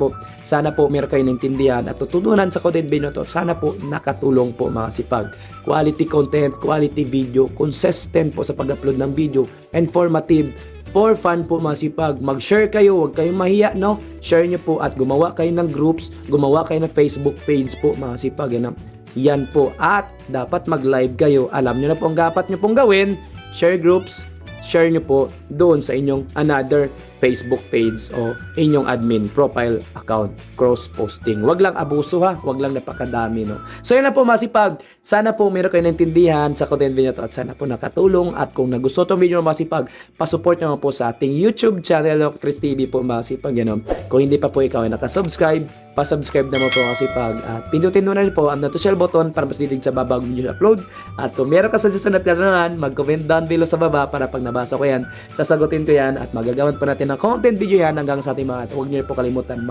po. Sana po meron kayo naintindihan at tututunan sa content video to. Sana po nakatulong po mga sipag. Quality content, quality video, consistent po sa pag-upload ng video, informative, for fun po mga sipag. Mag-share kayo, huwag kayong mahiya, no? Share nyo po at gumawa kayo ng groups, gumawa kayo ng Facebook page po mga sipag. Yan po. At dapat mag-live kayo. Alam nyo na po ang dapat nyo pong gawin. Share groups, share nyo po doon sa inyong another Facebook page o inyong admin profile account, cross-posting. Wag lang abuso ha, wag lang napakadami, no? So yun na po masipag, sana po meron kayo naintindihan sa content video to at sana po nakatulong at kung nagustuhan itong video masipag, pasupport nyo po sa ating YouTube channel o Chris TV po masipag, gano'n. Kung hindi pa po ikaw ay nakasubscribe, pa-subscribe naman po masipag at pindutin mo na rin po ang notification button para mas didig sa babagong video upload. At kung meron ka suggestion at katanungan, mag-comment down below sa baba para pag nabasa ko yan, sasagutin ko yan at magagawan po natin ng content video yan hanggang sa ating mga. Huwag niyo po kalimutan